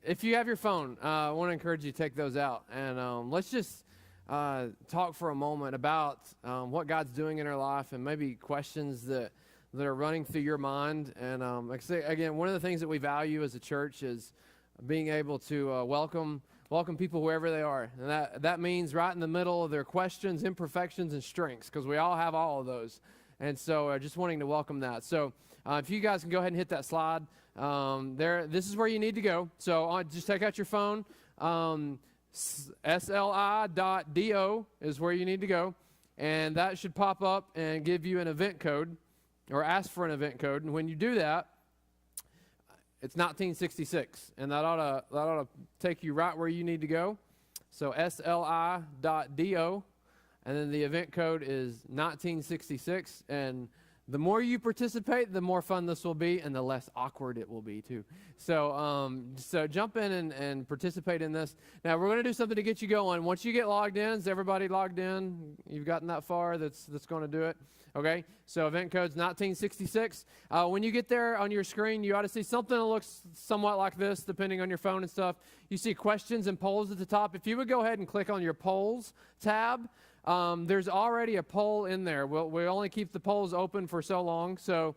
if you have your phone, I want to encourage you to take those out. And let's just talk for a moment about what God's doing in our life and maybe questions that are running through your mind. And like I say, again, one of the things that we value as a church is being able to welcome people wherever they are. And that means right in the middle of their questions, imperfections, and strengths, because we all have all of those. And so just wanting to welcome that. So if you guys can go ahead and hit that slide. This is where you need to go. So just take out your phone. SLI.do is where you need to go. And that should pop up and give you an event code or ask for an event code. And when you do that, it's 1966. And that ought to take you right where you need to go. So SLI.do. And then the event code is 1966. And the more you participate, the more fun this will be, and the less awkward it will be, too. So jump in and participate in this. Now, we're going to do something to get you going. Once you get logged in, is everybody logged in? You've gotten that far that's going to do it? Okay, so event code's 1966. When you get there on your screen, you ought to see something that looks somewhat like this, depending on your phone and stuff. You see questions and polls at the top. If you would go ahead and click on your polls tab, there's already a poll in there. We only keep the polls open for so long. So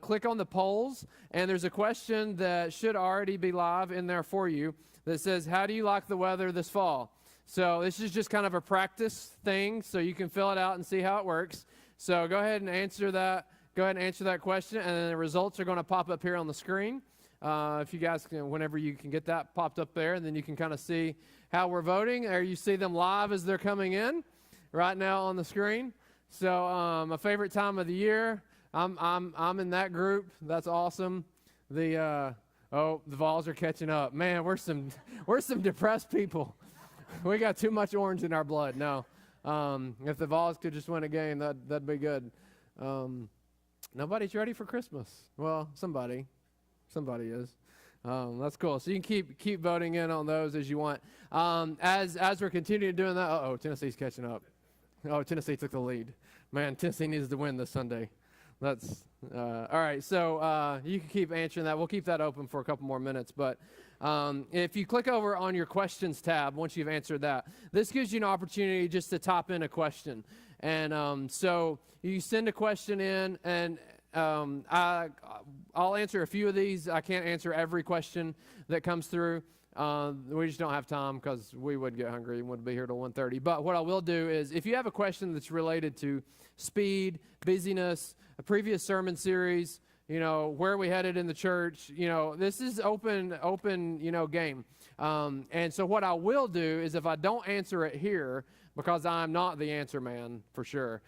click on the polls, and there's a question that should already be live in there for you that says, how do you like the weather this fall? So this is just kind of a practice thing, so you can fill it out and see how it works. So go ahead and answer that. Go ahead and answer that question, and then the results are going to pop up here on the screen. If you guys can, whenever you can get that popped up there, and then you can kind of see how we're voting, or you see them live as they're coming in right now on the screen. So my favorite time of the year, I'm in that group. That's awesome. The Vols are catching up. Man, we're some depressed people. We got too much orange in our blood. No, if the Vols could just win a game, that'd be good. Nobody's ready for Christmas. Well, somebody is. That's cool. So you can keep voting in on those as you want. As we're continuing doing that, Tennessee's catching up. Oh, Tennessee took the lead. Man, Tennessee needs to win this Sunday. That's all right. So you can keep answering that. We'll keep that open for a couple more minutes. But if you click over on your questions tab, once you've answered that, this gives you an opportunity just to type in a question. And so you send a question in, and I'll answer a few of these. I can't answer every question that comes through. We just don't have time because we would get hungry and wouldn't be here till 1:30. But what I will do is, if you have a question that's related to speed, busyness, a previous sermon series, where are we headed in the church, this is open, game. And so what I will do is, if I don't answer it here, because I'm not the answer man for sure,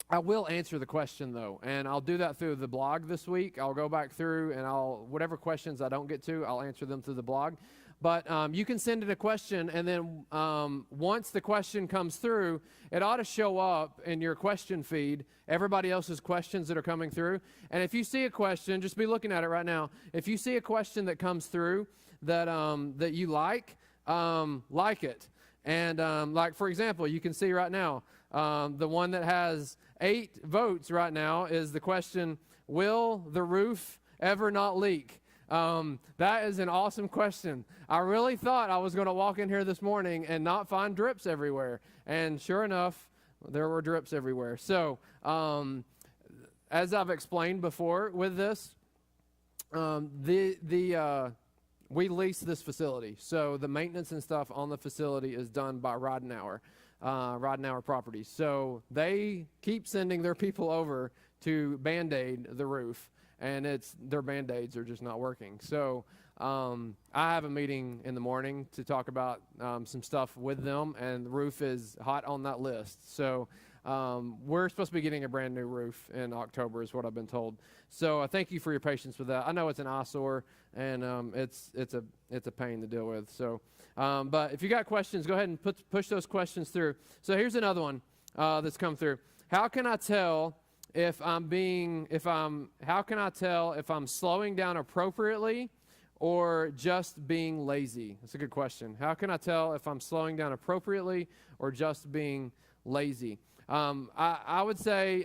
I will answer the question, though, and I'll do that through the blog this week. I'll go back through, and whatever questions I don't get to, I'll answer them through the blog. But you can send in a question, and then once the question comes through, it ought to show up in your question feed, everybody else's questions that are coming through. And if you see a question, just be looking at it right now. If you see a question that comes through that you like it. And like, for example, you can see right now, the one that has 8 votes right now is the question, will the roof ever not leak? That is an awesome question. I really thought I was going to walk in here this morning and not find drips everywhere. And sure enough, there were drips everywhere. So as I've explained before with this, we lease this facility. So the maintenance and stuff on the facility is done by Ridenhour Properties. So they keep sending their people over to Band-Aid the roof, and their Band-Aids are just not working. So I have a meeting in the morning to talk about some stuff with them, and the roof is hot on that list. So we're supposed to be getting a brand new roof in October is what I've been told. So thank you for your patience with that. I know it's an eyesore, and it's a pain to deal with. So, but if you got questions, go ahead and push those questions through. So here's another one that's come through. How can I tell if I'm slowing down appropriately or just being lazy? That's a good question. How can I tell if I'm slowing down appropriately or just being lazy? I would say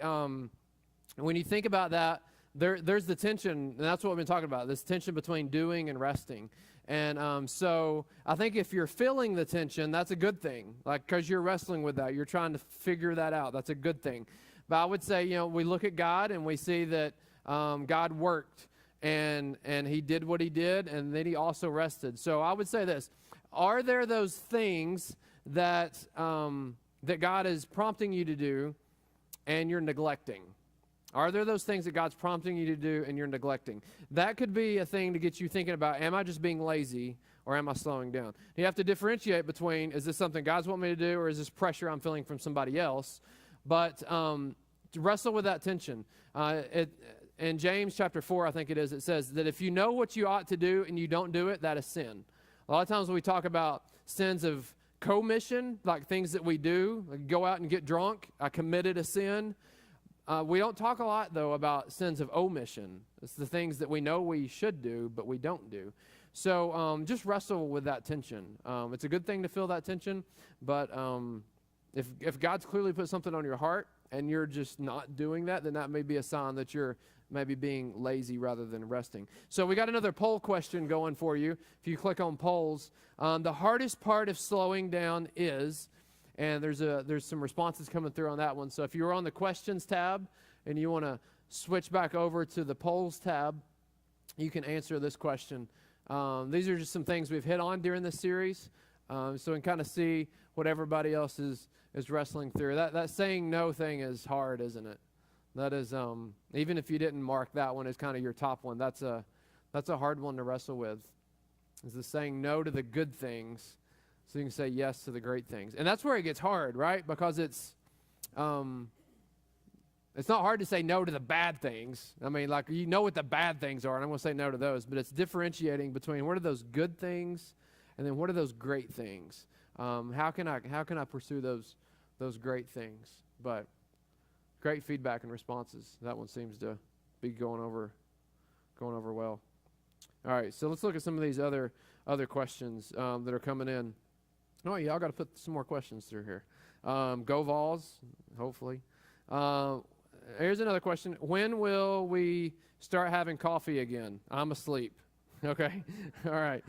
when you think about that, there's the tension, and that's what we've been talking about, this tension between doing and resting. And so I think if you're feeling the tension, that's a good thing. Like, because you're wrestling with that, you're trying to figure that out. That's a good thing. But I would say, we look at God and we see that God worked and he did what he did, and then he also rested. So I would say this: are there those things that that God is prompting you to do and you're neglecting? Are there those things that God's prompting you to do and you're neglecting? That could be a thing to get you thinking about, am I just being lazy or am I slowing down? You have to differentiate between, is this something God's want me to do, or is this pressure I'm feeling from somebody else? But to wrestle with that tension. In James chapter 4, I think it is, it says that if you know what you ought to do and you don't do it, that is sin. A lot of times when we talk about sins of commission, like things that we do, like go out and get drunk, I committed a sin. We don't talk a lot, though, about sins of omission. It's the things that we know we should do, but we don't do. So just wrestle with that tension. It's a good thing to feel that tension, but if God's clearly put something on your heart and you're just not doing that, then that may be a sign that you're maybe being lazy rather than resting. So we got another poll question going for you. If you click on polls, the hardest part of slowing down is... And there's some responses coming through on that one. So if you're on the questions tab and you want to switch back over to the polls tab, you can answer this question. These are just some things we've hit on during this series, so we can kind of see what everybody else is wrestling through. That saying no thing is hard, isn't it? That is, even if you didn't mark that one as kind of your top one, that's a hard one to wrestle with. Is the saying no to the good things, so you can say yes to the great things. And that's where it gets hard, right? Because it's not hard to say no to the bad things. I mean, like, you know what the bad things are, and I'm going to say no to those. But it's differentiating between what are those good things and then what are those great things. How can I pursue those great things? But great feedback and responses. That one seems to be going over well. All right, so let's look at some of these other questions that are coming in. Oh, y'all got to put some more questions through here. Go Vols, hopefully. Here's another question. When will we start having coffee again? I'm asleep. Okay. All right.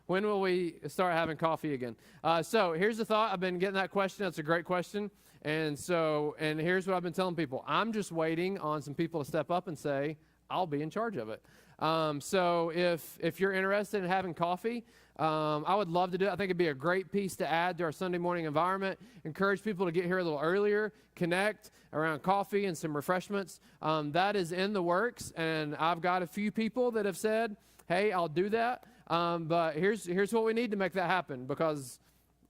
When will we start having coffee again? So here's the thought. I've been getting that question. That's a great question. And here's what I've been telling people. I'm just waiting on some people to step up and say, I'll be in charge of it. So if you're interested in having coffee, I would love to do it. I think it'd be a great piece to add to our Sunday morning environment. Encourage people to get here a little earlier, connect around coffee and some refreshments. That is in the works, and I've got a few people that have said, hey, I'll do that. But here's what we need to make that happen, because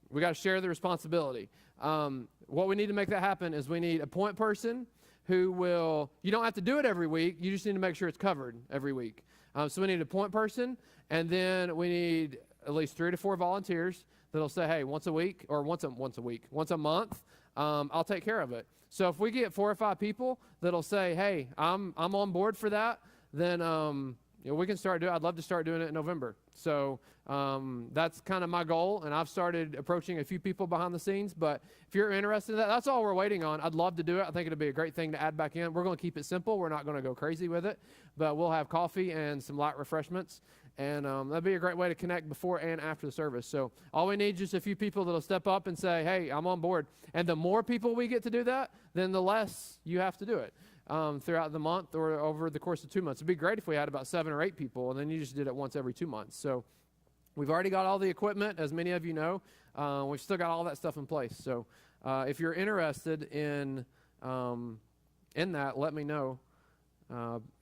we got to share the responsibility. What we need to make that happen is we need a point person who will, you don't have to do it every week, you just need to make sure it's covered every week. So we need a point person, and then we need at least 3 to 4 volunteers that'll say, hey, once a week, or once a month, I'll take care of it. So if we get 4 or 5 people that'll say, hey, I'm on board for that, then we can start doing it. I'd love to start doing it in November. So that's kind of my goal, and I've started approaching a few people behind the scenes. But if you're interested in that, that's all we're waiting on. I'd love to do it. I think it'll be a great thing to add back in. We're going to keep it simple. We're not going to go crazy with it, but we'll have coffee and some light refreshments, and that'd be a great way to connect before and after the service. So all we need is just a few people that'll step up and say, hey, I'm on board. And the more people we get to do that, then the less you have to do it. Throughout the month or over the course of 2 months. It'd be great if we had about 7 or 8 people, and then you just did it once every 2 months. So we've already got all the equipment, as many of you know. We've still got all that stuff in place. So if you're interested in that, let me know.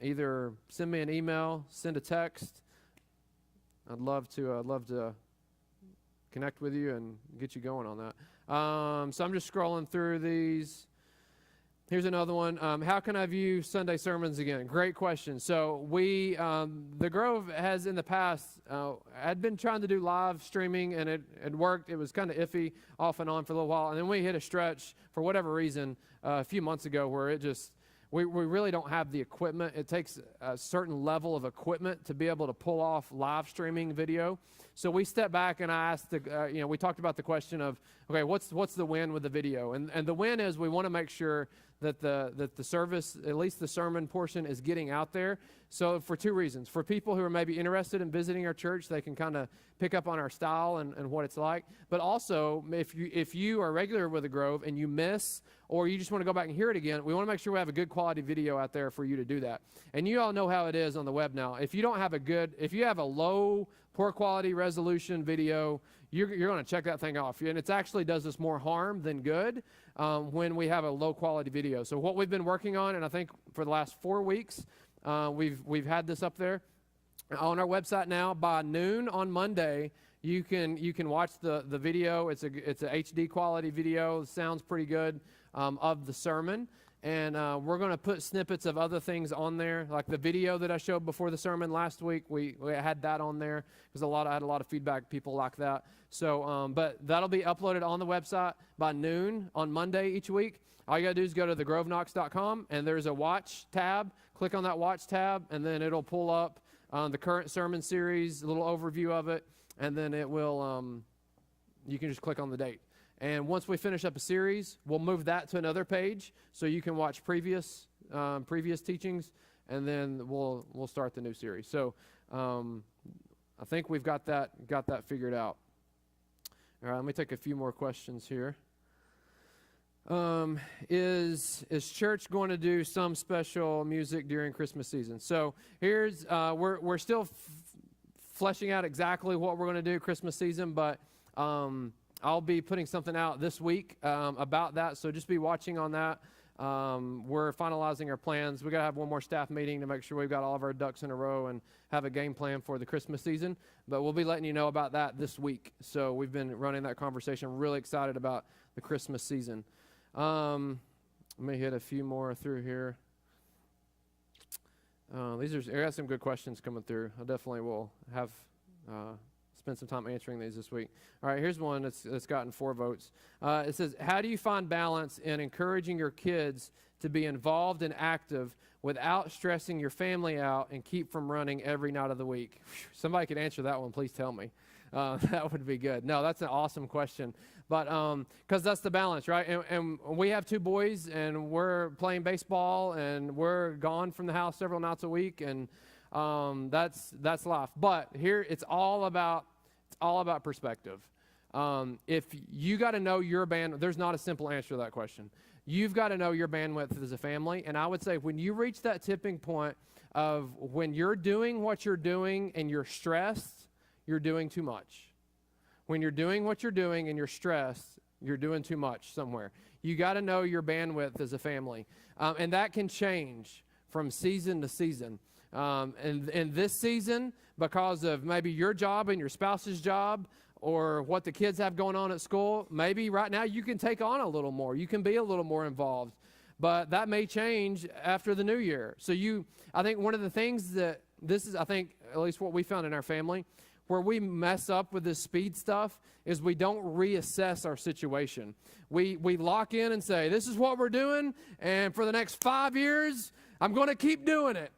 Either send me an email, send a text. I'd love to connect with you and get you going on that. So I'm just scrolling through these. Here's another one. How can I view Sunday sermons again? Great question. So we, the Grove has in the past, had been trying to do live streaming, and it worked. It was kind of iffy off and on for a little while. And then we hit a stretch for whatever reason a few months ago where it just, we really don't have the equipment. It takes a certain level of equipment to be able to pull off live streaming video. So we stepped back and I asked, we talked about the question of, okay, what's the win with the video? And the win is we want to make sure that the service, at least the sermon portion, is getting out there. So for two reasons. For people who are maybe interested in visiting our church, they can kind of pick up on our style and what it's like. But also, if you are regular with the Grove and you miss, or you just want to go back and hear it again, we want to make sure we have a good quality video out there for you to do that. And you all know how it is on the web now. If you have a low, poor quality resolution video, you're going to check that thing off. And it actually does us more harm than good when we have a low quality video. So what we've been working on, and I think for the last 4 weeks, we've had this up there on our website now. By noon on Monday, you can watch the video. It's a HD quality video. It sounds pretty good of the sermon. And we're going to put snippets of other things on there, like the video that I showed before the sermon last week. We had that on there because I had a lot of feedback. People like that. So, but that'll be uploaded on the website by noon on Monday each week. All you got to do is go to thegroveknox.com, and there's a watch tab. Click on that watch tab, and then it'll pull up the current sermon series, a little overview of it, and then it will. You can just click on the date. And once we finish up a series, we'll move that to another page so you can watch previous teachings, and then we'll start the new series. So I think we've got that figured out. All right, let me take a few more questions here. Is church going to do some special music during Christmas season? So here's we're still fleshing out exactly what we're going to do Christmas season, but I'll be putting something out this week about that, so just be watching on that. We're finalizing our plans. We got to have one more staff meeting to make sure we've got all of our ducks in a row and have a game plan for the Christmas season, but we'll be letting you know about that this week. So we've been running that conversation. Really excited about the Christmas season. Let me hit a few more through here. I got some good questions coming through. I definitely will have spend some time answering these this week. All right, here's one that's gotten 4 votes. It says, how do you find balance in encouraging your kids to be involved and active without stressing your family out and keep from running every night of the week? Somebody could answer that one, please tell me. That would be good. No, that's an awesome question. But because that's the balance, right? And we have 2 boys, and we're playing baseball, and we're gone from the house several nights a week, and that's life. But here, it's all about perspective. If you got to know your bandwidth, there's not a simple answer to that question. You've got to know your bandwidth as a family, and I would say when you reach that tipping point of when you're doing what you're doing and you're stressed, you're doing too much. When you're doing what you're doing and you're stressed, you're doing too much somewhere. You got to know your bandwidth as a family, and that can change from season to season. And this season, because of maybe your job and your spouse's job or what the kids have going on at school, maybe right now you can take on a little more. You can be a little more involved. But that may change after the new year. So I think one of the things that this is, I think, at least what we found in our family, where we mess up with this speed stuff is we don't reassess our situation. We lock in and say, this is what we're doing, and for the next 5 years, I'm going to keep doing it.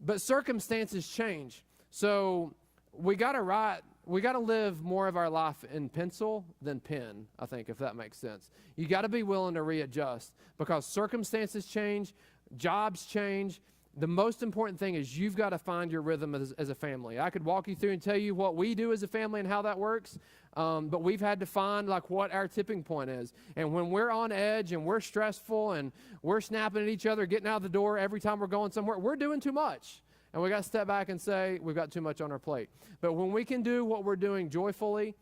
But circumstances change. So we got to live more of our life in pencil than pen, I think, if that makes sense. You got to be willing to readjust because circumstances change, jobs change. The most important thing is you've got to find your rhythm as a family. I could walk you through and tell you what we do as a family and how that works, but we've had to find what our tipping point is. And when we're on edge and we're stressful and we're snapping at each other, getting out the door every time we're going somewhere, we're doing too much. And we got to step back and say we've got too much on our plate. But when we can do what we're doing joyfully,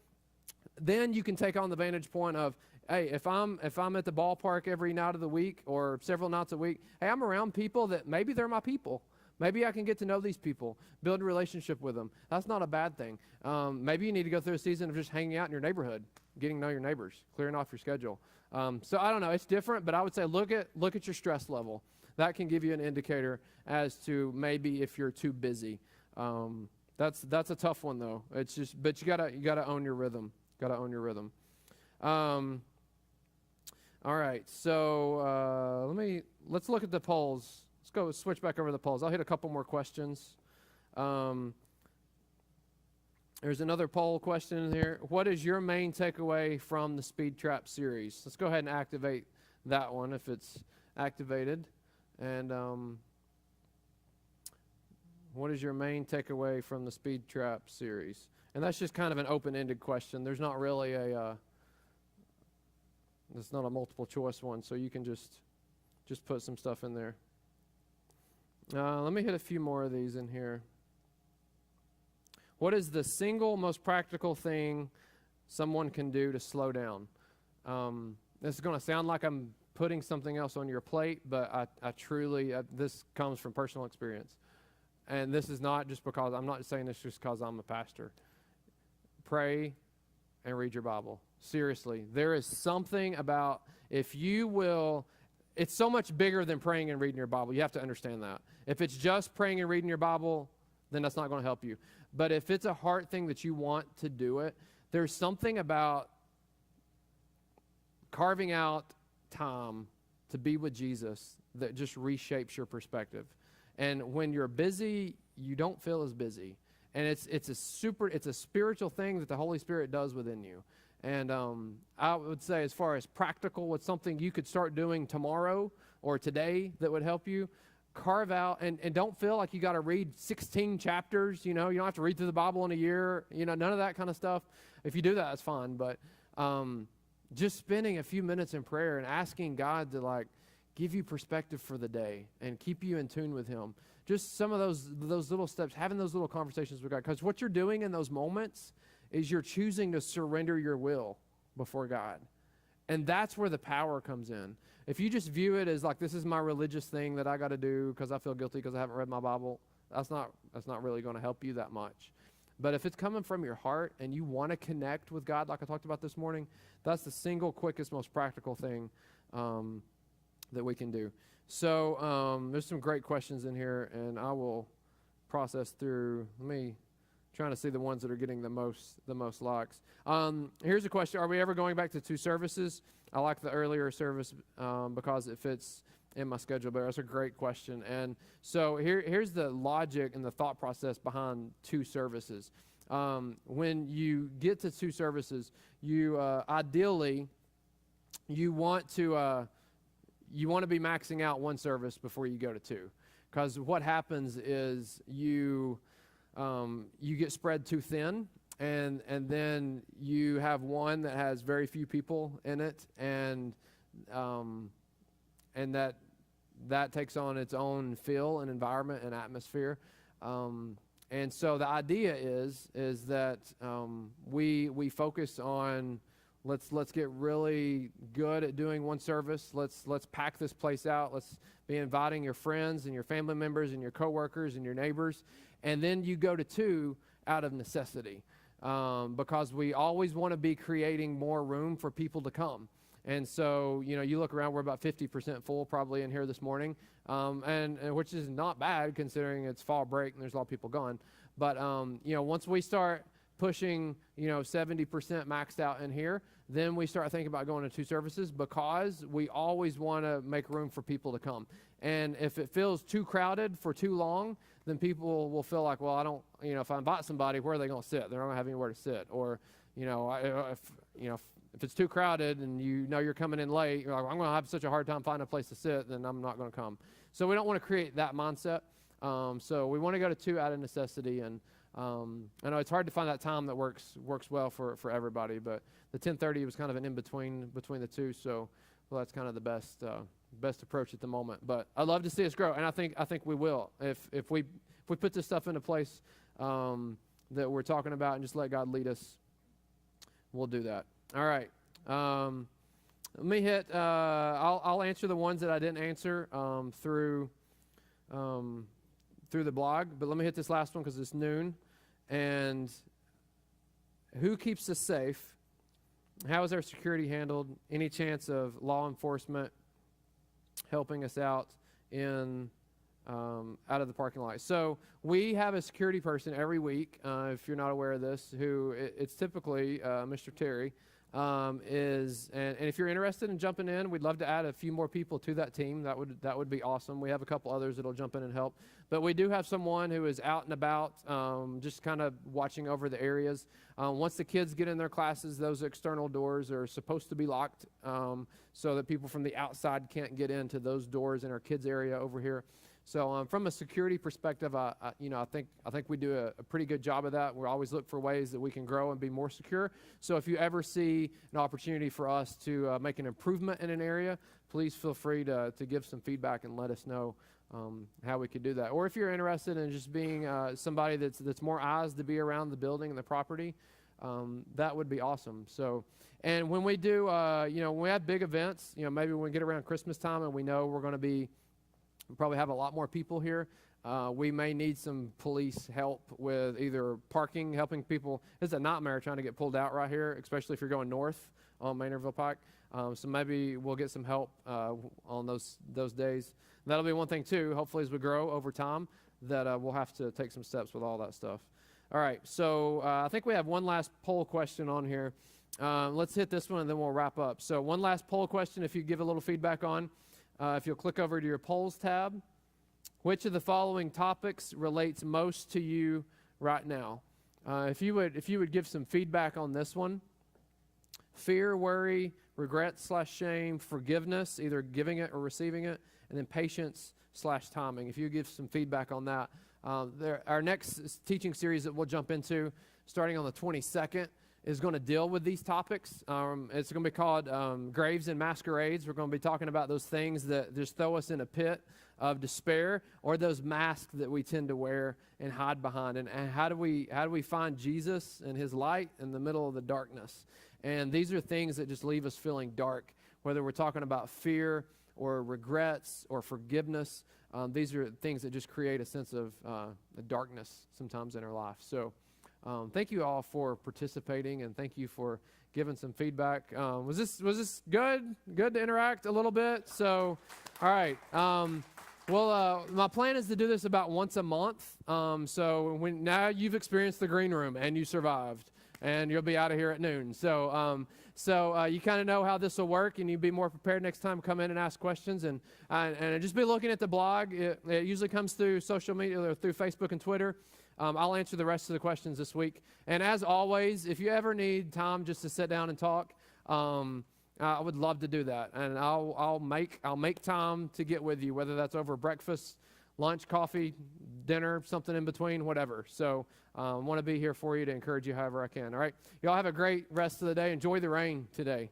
then you can take on the vantage point of, hey, if I'm at the ballpark every night of the week or several nights a week, hey, I'm around people that maybe they're my people. Maybe I can get to know these people, build a relationship with them. That's not a bad thing. Maybe you need to go through a season of just hanging out in your neighborhood, getting to know your neighbors, clearing off your schedule. So I don't know. It's different, but I would say look at your stress level. That can give you an indicator as to maybe if you're too busy. That's a tough one though. It's just, but you gotta own your rhythm. Gotta own your rhythm. All right. So let's look at the polls. Let's go switch back over to the polls. I'll hit a couple more questions. There's another poll question in here. What is your main takeaway from the Speed Trap series? Let's go ahead and activate that one if it's activated. And what is your main takeaway from the Speed Trap series? And that's just kind of an open-ended question. There's not really it's not a multiple choice one, so you can just put some stuff in there. Let me hit a few more of these in here. What is the single most practical thing someone can do to slow down? This is going to sound like I'm putting something else on your plate, but I truly, this comes from personal experience. And this is not just because, I'm not saying this just because I'm a pastor. Pray and read your Bible. Seriously, there is something about, if you will, it's so much bigger than praying and reading your Bible. You have to understand that. If it's just praying and reading your Bible, then that's not going to help you. But if it's a heart thing that you want to do it, there's something about carving out time to be with Jesus that just reshapes your perspective. And when you're busy, you don't feel as busy. And it's a spiritual thing that the Holy Spirit does within you. And I would say, as far as practical, what's something you could start doing tomorrow or today that would help you, carve out, and don't feel like you got to read 16 chapters. You don't have to read through the Bible in a year. None of that kind of stuff. If you do that, that's fine. But just spending a few minutes in prayer and asking God to give you perspective for the day and keep you in tune with Him. Just some of those little steps, having those little conversations with God. Because what you're doing in those moments is you're choosing to surrender your will before God. And that's where the power comes in. If you just view it as this is my religious thing that I got to do because I feel guilty because I haven't read my Bible, that's not really going to help you that much. But if it's coming from your heart and you want to connect with God, like I talked about this morning, that's the single quickest, most practical thing that we can do. So there's some great questions in here, and I will process through. Trying to see the ones that are getting the most likes. Here's a question: are we ever going back to 2 services? I like the earlier service because it fits in my schedule, but that's a great question. And so here's the logic and the thought process behind 2 services. When you get to 2 services, you ideally you want to be maxing out 1 service before you go to 2, because what happens is you get spread too thin, and then you have one that has very few people in it, and that takes on its own feel and environment and atmosphere. And so the idea is that we focus on let's get really good at doing 1 service. Let's pack this place out. Let's be inviting your friends and your family members and your coworkers and your neighbors. And then you go to 2 out of necessity, because we always want to be creating more room for people to come. And so, you look around, we're about 50% full probably in here this morning, and which is not bad considering it's fall break and there's a lot of people gone. But, once we start pushing, 70% maxed out in here, then we start thinking about going to 2 services, because we always want to make room for people to come. And if it feels too crowded for too long, then people will feel like, well, I don't, if I invite somebody, where are they going to sit? They're not going to have anywhere to sit. Or, if it's too crowded and you're coming in late, you're like, well, I'm going to have such a hard time finding a place to sit, then I'm not going to come. So we don't want to create that mindset. So we want to go to 2 out of necessity. And I know it's hard to find that time that works well for everybody, but the 10:30 was kind of an in-between between the 2. So that's kind of the best approach at the moment. But I'd love to see us grow, and I think we will. If we put this stuff into place that we're talking about and just let God lead us, we'll do that. All right. Let me hit. I'll answer the ones that I didn't answer through the blog, but let me hit this last one because it's noon. And who keeps us safe? How is our security handled? Any chance of law enforcement helping us out out of the parking lot? So we have a security person every week, if you're not aware of this, who it's typically Mr. Terry. and if you're interested in jumping in, we'd love to add a few more people to that team. That would be awesome. We have a couple others that'll jump in and help. But we do have someone who is out and about, just kind of watching over the areas. Once the kids get in their classes, those external doors are supposed to be locked, so that people from the outside can't get into those doors in our kids area over here. So from a security perspective, I think we do a pretty good job of that. We always look for ways that we can grow and be more secure. So if you ever see an opportunity for us to make an improvement in an area, please feel free to give some feedback and let us know how we could do that. Or if you're interested in just being somebody that's more eyes to be around the building and the property, that would be awesome. So, and when we do, when we have big events, maybe when we get around Christmas time and we know we're going to be probably have a lot more people here. We may need some police help with either parking, helping people. It's a nightmare trying to get pulled out right here, especially if you're going north on Maynardville Pike. So maybe we'll get some help on those days. And that'll be one thing too. Hopefully, as we grow over time, that we'll have to take some steps with all that stuff. All right. So I think we have one last poll question on here. Let's hit this one and then we'll wrap up. So one last poll question. If you give a little feedback on. If you'll click over to your polls tab, which of the following topics relates most to you right now? If you would give some feedback on this one: fear, worry, regret/shame, forgiveness, either giving it or receiving it, and then patience/timing. If you give some feedback on that, our next teaching series that we'll jump into, starting on the 22nd. Is going to deal with these topics. It's going to be called Graves and Masquerades. We're going to be talking about those things that just throw us in a pit of despair, or those masks that we tend to wear and hide behind. And how do we find Jesus and his light in the middle of the darkness? And these are things that just leave us feeling dark, whether we're talking about fear or regrets or forgiveness. These are things that just create a sense of darkness sometimes in our life. So thank you all for participating, and thank you for giving some feedback. Was this good? Good to interact a little bit? So, all right. My plan is to do this about once a month. So now you've experienced the green room and you survived, and you'll be out of here at noon. So you kind of know how this will work, and you'll be more prepared next time. Come in and ask questions, and just be looking at the blog. It usually comes through social media or through Facebook and Twitter. I'll answer the rest of the questions this week. And as always, if you ever need time just to sit down and talk, I would love to do that. And I'll make time to get with you, whether that's over breakfast, lunch, coffee, dinner, something in between, whatever. So I want to be here for you to encourage you however I can. All right. Y'all have a great rest of the day. Enjoy the rain today.